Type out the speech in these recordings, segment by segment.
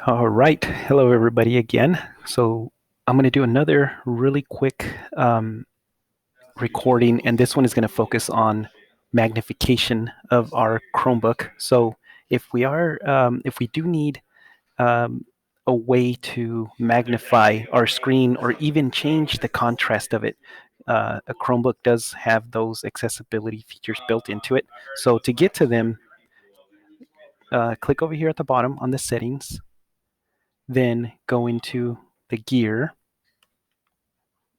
All right. Hello, everybody, again. So I'm going to do another really quick recording, and this one is going to focus on magnification of our Chromebook. So if we do need um, a way to magnify our screen or even change the contrast of it, a Chromebook does have those accessibility features built into it. So to get to them, click over here at the bottom on the settings, then go into the gear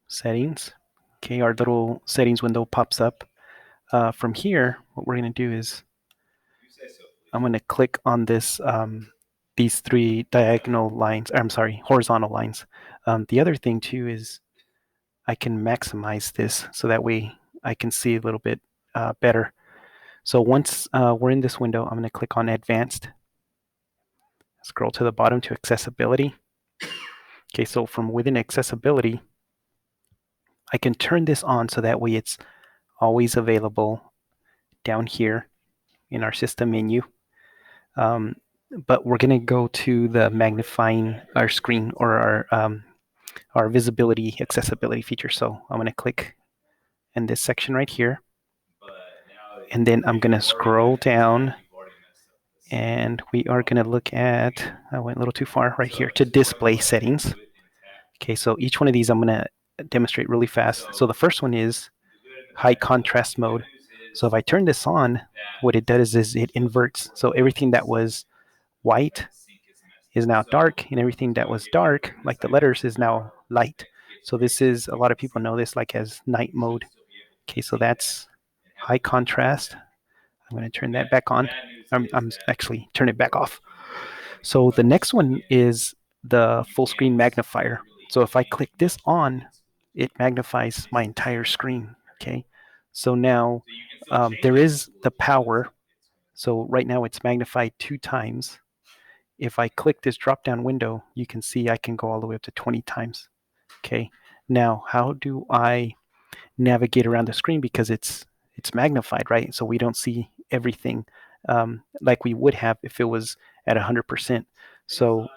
settings. Okay, our little settings window pops up. From here, what we're going to do is I'm going to click on these three diagonal lines. I'm sorry, horizontal lines. The other thing too is I can maximize this so that way I can see a little bit better. So once we're in this window, I'm going to click on Advanced. Scroll to the bottom to Accessibility. Okay, so from within Accessibility, I can turn this on so that way it's always available down here in our system menu. Um, but we're going to go to the magnifying our screen or our visibility accessibility feature. So I'm going to click in this section right here, and then I'm going to scroll down, and we are going to look at, I went a little too far right here, to display settings. Okay, so each one of these I'm going to demonstrate really fast. So the first one is high contrast mode. So if I turn this on, what it does is it inverts. So everything that was white is now dark, and everything that was dark, like the letters, is now light. So this is, a lot of people know this like as night mode. Okay, so that's high contrast. I'm going to turn that back on. I'm actually turn it back off. So the next one is the full screen magnifier. So if I click this on, it magnifies my entire screen. Okay, so now there is the power. So right now it's magnified 2 times. If I click this drop down window, you can see I can go all the way up to 20 times. Okay, now how do I navigate around the screen, because it's magnified, right? So we don't see everything like we would have if it was at 100%. So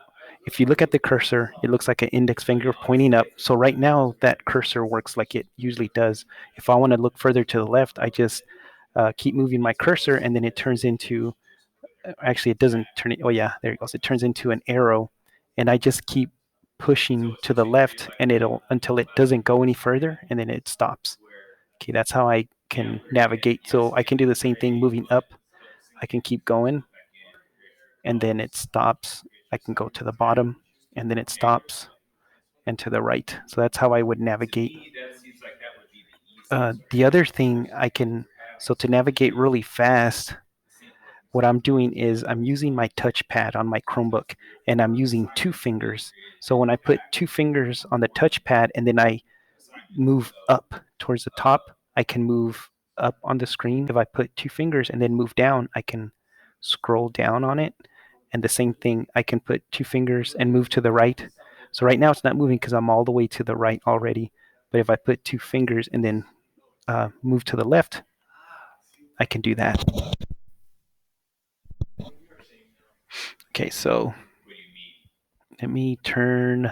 if you look at the cursor, it looks like an index finger pointing up. So right now that cursor works like it usually does. If I want to look further to the left, I just keep moving my cursor, and then it turns into, actually it doesn't turn it, oh yeah, there it goes, it turns into an arrow, and I just keep pushing to the left, and it'll, until it doesn't go any further, and then it stops. Okay, that's how I can navigate. So I can do the same thing moving up. I can keep going, and then it stops. I can go to the bottom, and then it stops, and to the right. So that's how I would navigate. The other thing I can, so to navigate really fast, what I'm doing is I'm using my touchpad on my Chromebook, and I'm using 2 fingers. So when I put 2 fingers on the touchpad and then I move up towards the top, I can move up on the screen. If I put 2 fingers and then move down, I can scroll down on it. And the same thing, I can put 2 fingers and move to the right. So right now it's not moving because I'm all the way to the right already. But if I put 2 fingers and then move to the left, I can do that. Okay, so let me turn,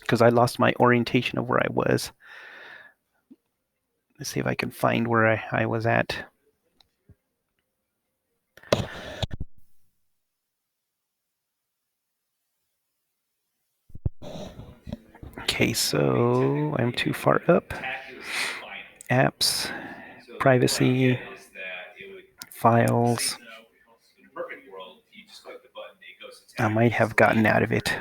because I lost my orientation of where I was. Let's see if I can find where I was at. Okay, so I'm too far up. Apps, privacy, files. I might have gotten out of it.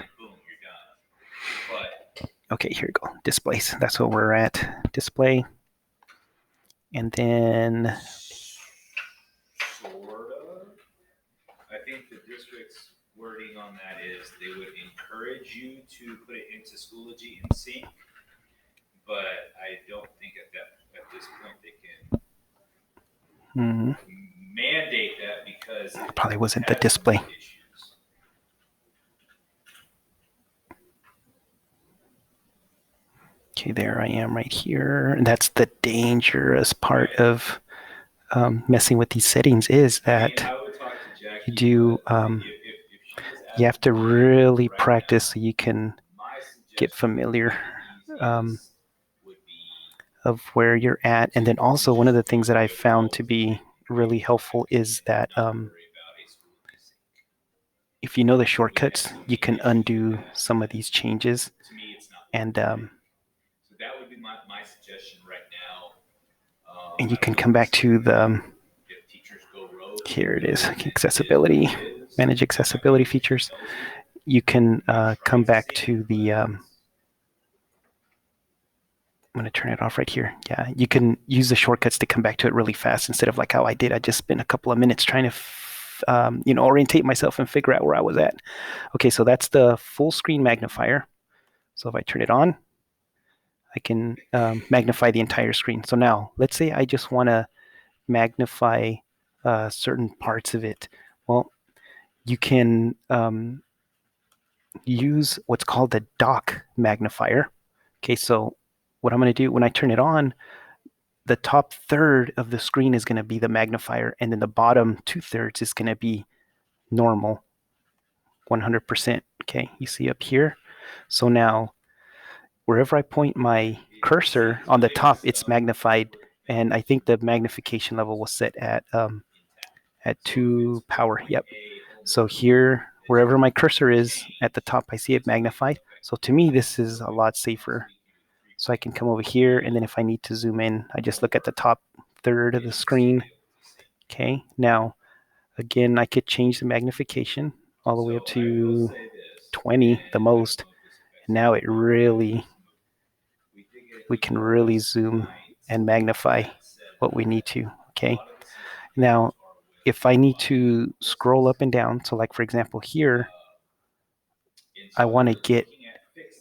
Okay, here we go. Displays. That's what we're at. Display. And then I think the district's wording on that is they would encourage you to put it into Schoology and Sync, but I don't think at this point they can mandate that because it probably wasn't the display. Issues. Okay, there I am right here. And that's the dangerous part of messing with these settings, is that you do you have to really practice so you can get familiar of where you're at. And then also one of the things that I found to be really helpful is that if you know the shortcuts, you can undo some of these changes. And so that would be my suggestion right now. And you can come back to the here it is, accessibility, manage accessibility features. You can come back to the I'm going to turn it off right here. Yeah, you can use the shortcuts to come back to it really fast instead of like how I did. I just spent a couple of minutes trying to orientate myself and figure out where I was at. Okay, so that's the full screen magnifier. So if I turn it on, I can magnify the entire screen. So now, let's say I just want to magnify certain parts of it. Well, you can use what's called the dock magnifier. Okay, so what I'm going to do when I turn it on, the top third of the screen is going to be the magnifier, and then the bottom 2/3 is going to be normal, 100%. Okay, you see up here. So now, wherever I point my cursor on the top, it's magnified, and I think the magnification level was set at 2 power. Yep. So here, wherever my cursor is at the top, I see it magnified. So to me, this is a lot safer. So I can come over here, and then if I need to zoom in, I just look at the top third of the screen. Okay, now, again, I could change the magnification all the way up to 20, the most. And now we can really zoom and magnify what we need to. Okay, now, if I need to scroll up and down, so like for example here, I want to get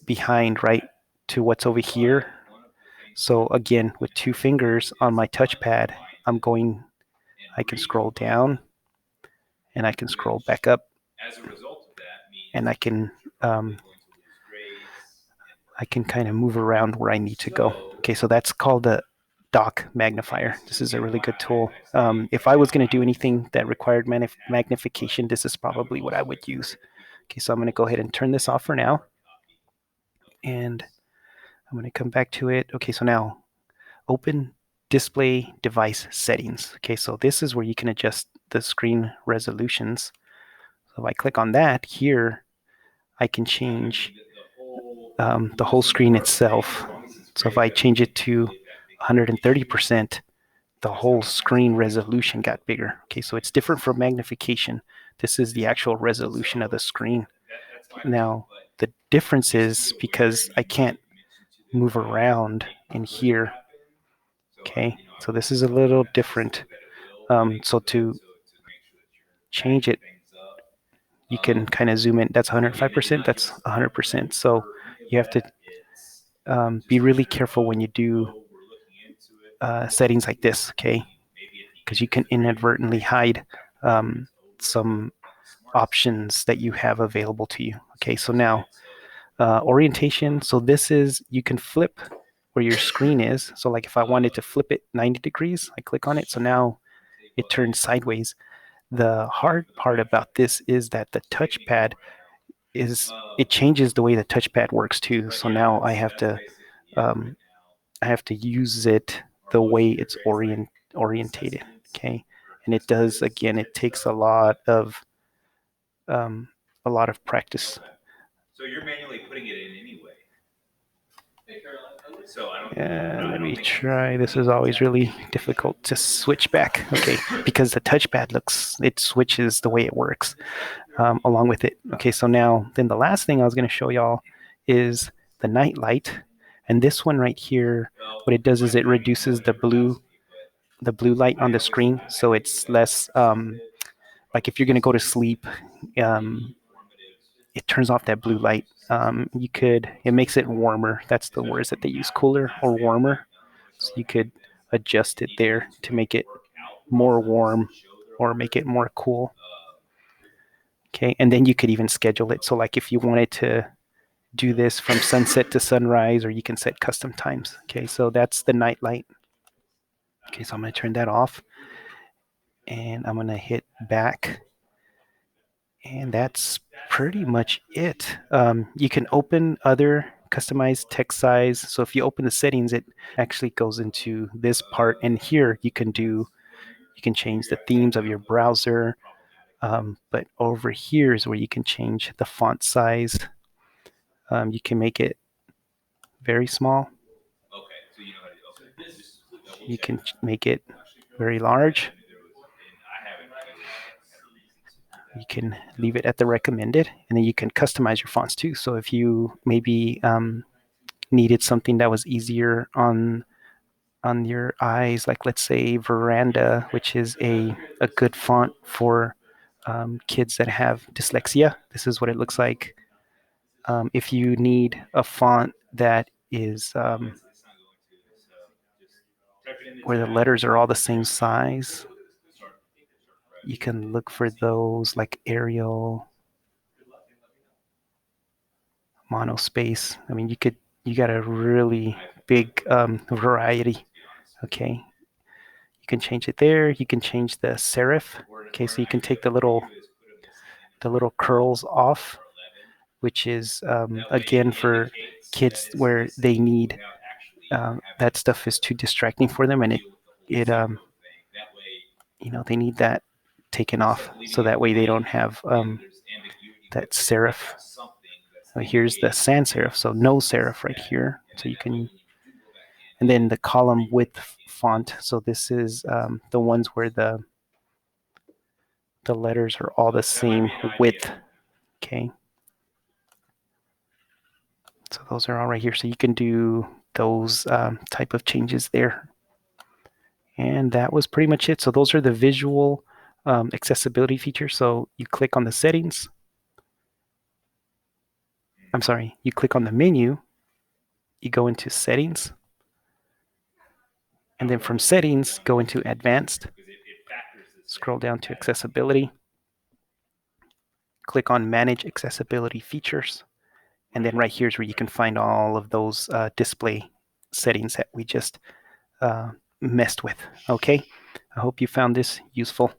behind right to what's over here. So again, with 2 fingers on my touchpad, I can scroll down and I can scroll back up, and I can kind of move around where I need to go. Okay, so that's called the dock magnifier. This is a really good tool. If I was going to do anything that required magnification, this is probably what I would use. Okay, so I'm going to go ahead and turn this off for now. And I'm going to come back to it. Okay, so now open display device settings. Okay, so this is where you can adjust the screen resolutions. So if I click on that here, I can change the whole screen itself. So if I change it to 130%, the whole screen resolution got bigger. Okay, so it's different from magnification. This is the actual resolution of the screen. Now, the difference is because I can't move around in here. Okay, so this is a little different. So to change it, you can kind of zoom in. That's 105%, that's 100%. So you have to be really careful when you do settings like this, okay? Because you can inadvertently hide some options that you have available to you. Okay, so now orientation. So this is, you can flip where your screen is. So like if I wanted to flip it 90 degrees, I click on it. So now it turns sideways. The hard part about this is that the touchpad it changes the way the touchpad works too. So now I have to use it the way it's orientated. Okay, and it does, again, it takes um, a lot of practice. So you're manually putting it in anyway. Let me try. This is always really difficult to switch back. Okay, because the touchpad it switches the way it works along with it. Okay, so now, then the last thing I was going to show y'all is the night light. And this one right here, what it does is it reduces the blue light on the screen, so it's less like if you're going to go to sleep, it turns off that blue light. It makes it warmer. That's the words that they use, cooler or warmer. So you could adjust it there to make it more warm or make it more cool. Okay, and then you could even schedule it. So like if you wanted to do this from sunset to sunrise, or you can set custom times. Okay, so that's the night light. Okay, so I'm going to turn that off, and I'm going to hit back. And that's pretty much it. You can open other customized text size. So if you open the settings, it actually goes into this part. And here you can change the themes of your browser. But over here is where you can change the font size. You can make it very small. You can make it very large. You can leave it at the recommended, and then you can customize your fonts too. So if you maybe needed something that was easier on your eyes, like let's say Veranda, which is a good font for kids that have dyslexia. This is what it looks like. If you need a font that is where the letters are all the same size, you can look for those like Arial, monospace. I mean, you got a really big variety. Okay, you can change it there. You can change the serif. Okay, so you can take the little curls off, which is again for kids where they need that stuff is too distracting for them, and it they need that taken off so that way they don't have that serif. Here's the sans serif, so no serif right here. So you can, and then the column width font. So this is the ones where the letters are all the same width. Okay. So those are all right here. So you can do those type of changes there. And that was pretty much it. So those are the visual accessibility features. So you click on the settings. I'm sorry, you click on the menu, you go into settings, and then from settings, go into advanced, scroll down to accessibility, click on manage accessibility features, and then right here is where you can find all of those display settings that we just messed with. Okay, I hope you found this useful.